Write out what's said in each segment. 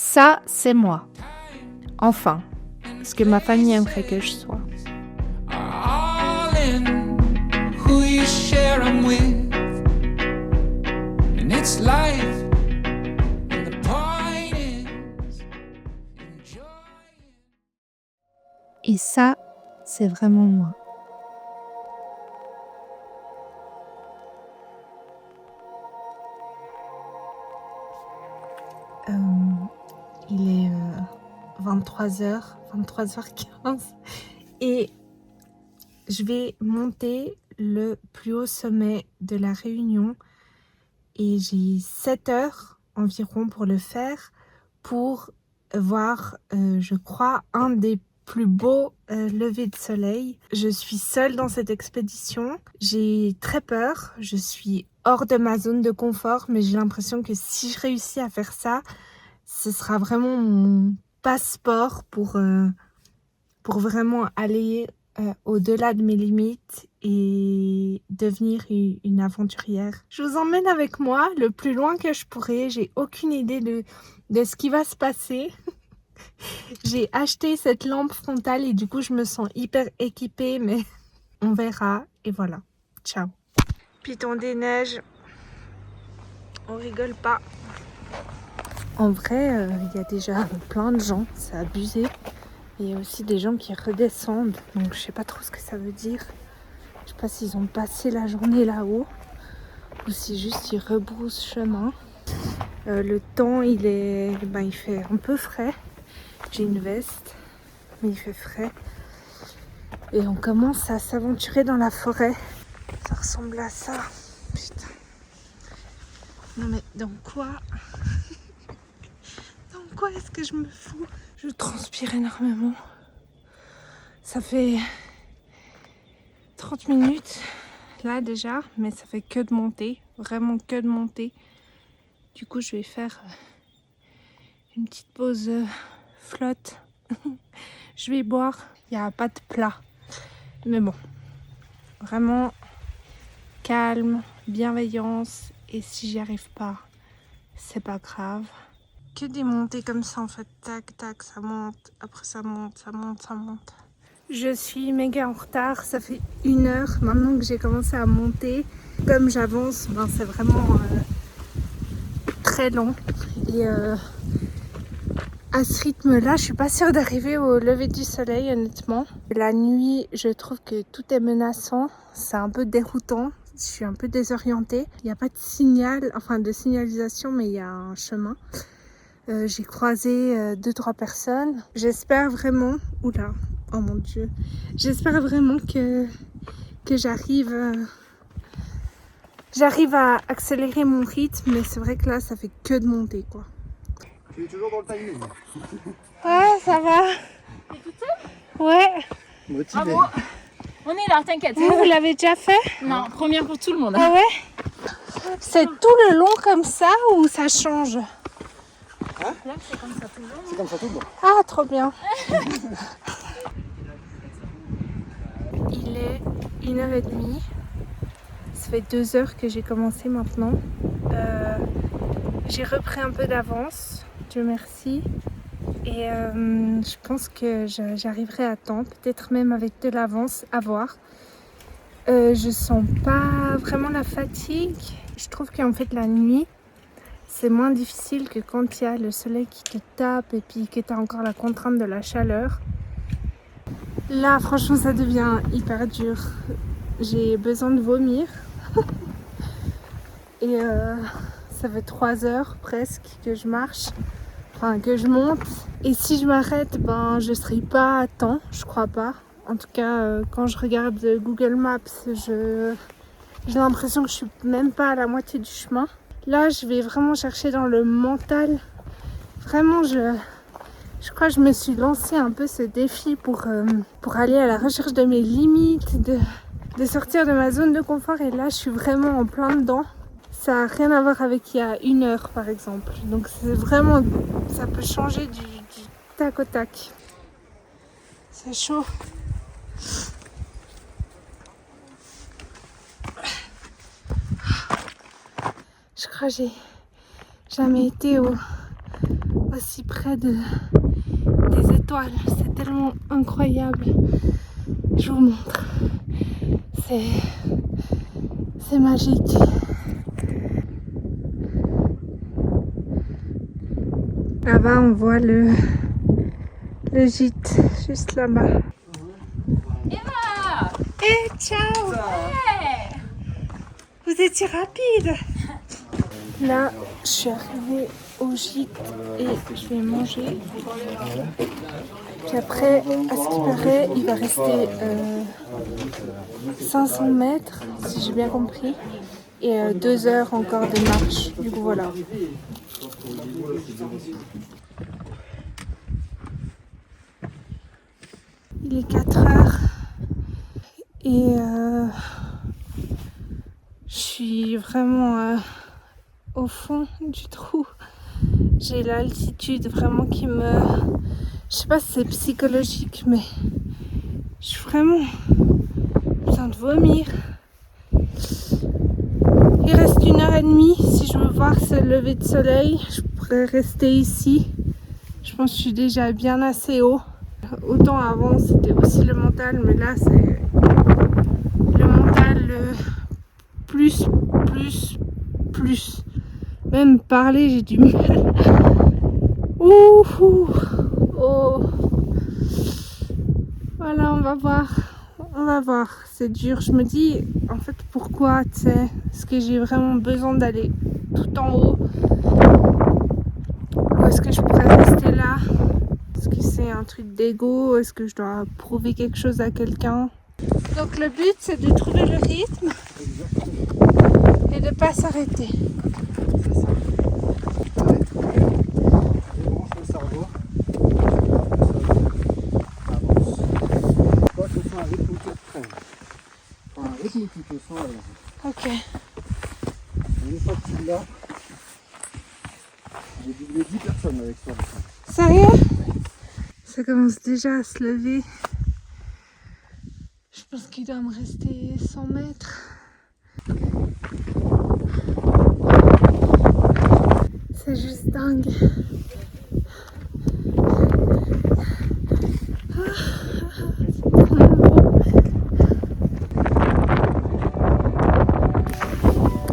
Ça, c'est moi. Enfin, ce que ma famille aimerait que je sois. All in who you share 'em with, and it's life, and the point is enjoying. Et ça, c'est vraiment moi. Il est 23h15 et je vais monter le plus haut sommet de la Réunion et j'ai 7 heures environ pour le faire pour voir, je crois, un des plus beaux levers de soleil. Je suis seule dans cette expédition, j'ai très peur, je suis hors de ma zone de confort, mais j'ai l'impression que si je réussis à faire ça, ce sera vraiment mon passeport pour vraiment aller au-delà de mes limites et devenir une aventurière. Je vous emmène avec moi le plus loin que je pourrai. J'ai aucune idée de ce qui va se passer. J'ai acheté cette lampe frontale et du coup je me sens hyper équipée, mais on verra. Et voilà, ciao. Piton des neiges, on rigole pas. En vrai, il y a déjà plein de gens, c'est abusé. Il y a aussi des gens qui redescendent, donc je sais pas trop ce que ça veut dire. Je sais pas s'ils ont passé la journée là-haut ou si juste ils rebroussent chemin. Le temps, il fait un peu frais. J'ai une veste, mais il fait frais. Et on commence à s'aventurer dans la forêt. Ça ressemble à ça. Putain. Non mais dans quoi Dans quoi est-ce que je me fous? Je transpire énormément. Ça fait 30 minutes là déjà, mais ça fait que de monter, vraiment que de monter. Du coup, je vais faire une petite pause flotte. Je vais boire, il n'y a pas de plat. Mais bon, vraiment calme, bienveillance. Et si j'y arrive pas, c'est pas grave. Que des montées comme ça en fait, tac tac, ça monte, après ça monte, ça monte, ça monte. Je suis méga en retard, ça fait 1 heure maintenant que j'ai commencé à monter. Comme j'avance, c'est vraiment très long. Et à ce rythme-là, je suis pas sûre d'arriver au lever du soleil, honnêtement. La nuit, je trouve que tout est menaçant. C'est un peu déroutant. Je suis un peu désorientée. Il n'y a pas de signal, enfin de signalisation, mais il y a un chemin. J'ai croisé 2-3 personnes. J'espère vraiment... Oula, oh mon Dieu. J'espère vraiment que j'arrive à accélérer mon rythme. Mais c'est vrai que là, ça fait que de monter, quoi. Tu es toujours dans le timing. Ouais, ça va. T'es toute seule? Ouais. Motivé. Bravo. On est là, t'inquiète. Vous l'avez déjà fait? Non, première pour tout le monde. Ah ouais? C'est tout le long comme ça ou ça change? Là, c'est comme ça tout le long. C'est comme ça tout le monde. Ah, trop bien. Il est 1h30. Ça fait 2 heures que j'ai commencé maintenant. J'ai repris un peu d'avance, Dieu merci. Et je pense que j'arriverai à temps, peut-être même avec de l'avance, à voir. Je sens pas vraiment la fatigue. Je trouve qu'en fait la nuit, c'est moins difficile que quand il y a le soleil qui te tape et puis que tu as encore la contrainte de la chaleur. Là, franchement, ça devient hyper dur. J'ai besoin de vomir. Et ça fait 3 heures presque que je marche, enfin que je monte. Et si je m'arrête, je serai pas à temps, je crois pas. En tout cas, quand je regarde Google Maps, j'ai l'impression que je suis même pas à la moitié du chemin. Là, je vais vraiment chercher dans le mental. Vraiment, je crois que je me suis lancé un peu ce défi pour aller à la recherche de mes limites, de sortir de ma zone de confort. Et là, je suis vraiment en plein dedans. Ça n'a rien à voir avec il y a 1 heure, par exemple. Donc, c'est vraiment... Ça peut changer du tac au tac. C'est chaud. Je crois que j'ai jamais été aussi près des étoiles. C'est tellement incroyable. Je vous montre. C'est magique. Là-bas, on voit le gîte, juste là-bas. Eva! Eh, ciao! Hey! Vous étiez rapide! Là, je suis arrivée au gîte et je vais manger. Puis après, à ce qui paraît, il va rester 500 mètres, si j'ai bien compris, et 2 heures encore de marche. Du coup, voilà. Il est 4 heures et je suis vraiment au fond du trou. J'ai l'altitude vraiment qui me... Je sais pas si c'est psychologique, mais je suis vraiment besoin de vomir. Il reste 1h30. Si je veux voir ce lever de soleil, je pourrais rester ici. Je pense que je suis déjà bien assez haut. Autant avant c'était aussi le mental, mais là c'est le mental plus. Même parler j'ai du mal. Ouh, oh. Voilà, on va voir. C'est dur. Je me dis en fait pourquoi, tu sais, est-ce que j'ai vraiment besoin d'aller tout en haut ou est-ce que je pourrais rester là? Est-ce que c'est un truc d'ego? Est-ce que je dois prouver quelque chose à quelqu'un? Donc le but c'est de trouver le rythme et de ne pas s'arrêter. C'est ça. Arrête. Débranche le cerveau. Avance. Toi, tu fais un rythme qui te traîne. Enfin, un rythme qui te sent à l'aise. Ok. Une fois que tu l'as, j'ai doublé 10 personnes avec toi. Sérieux? Ça commence déjà à se lever. Je pense qu'il doit me rester 100 mètres. C'est juste dingue.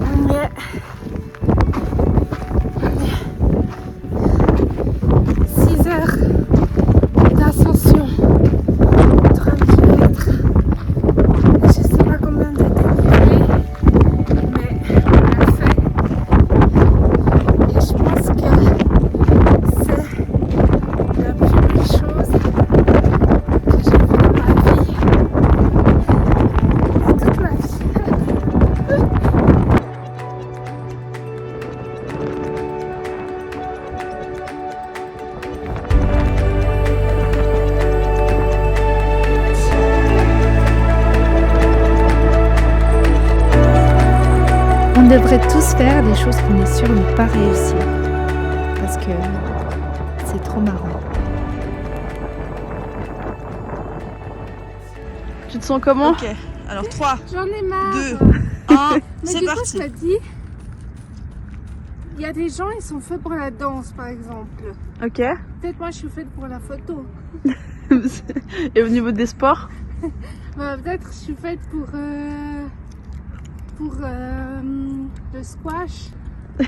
On y est. 6 heures d'ascension, 3 km. Je sais pas combien de dénivelé, mais on l'a fait. Et je pense que c'est la plus belle chose que j'ai fait dans ma vie. De toute ma vie. On devrait tous faire des choses qu'on est sûr de ne pas réussir. Parce que c'est trop marrant. Tu te sens comment? Ok, alors 3, J'en ai marre. 2, 1, Mais c'est du coup, parti. je me dis, il y a des gens, ils sont faits pour la danse, par exemple. Ok. Peut-être moi, je suis faite pour la photo. Et au niveau des sports? Bah, peut-être je suis faite pour le squash.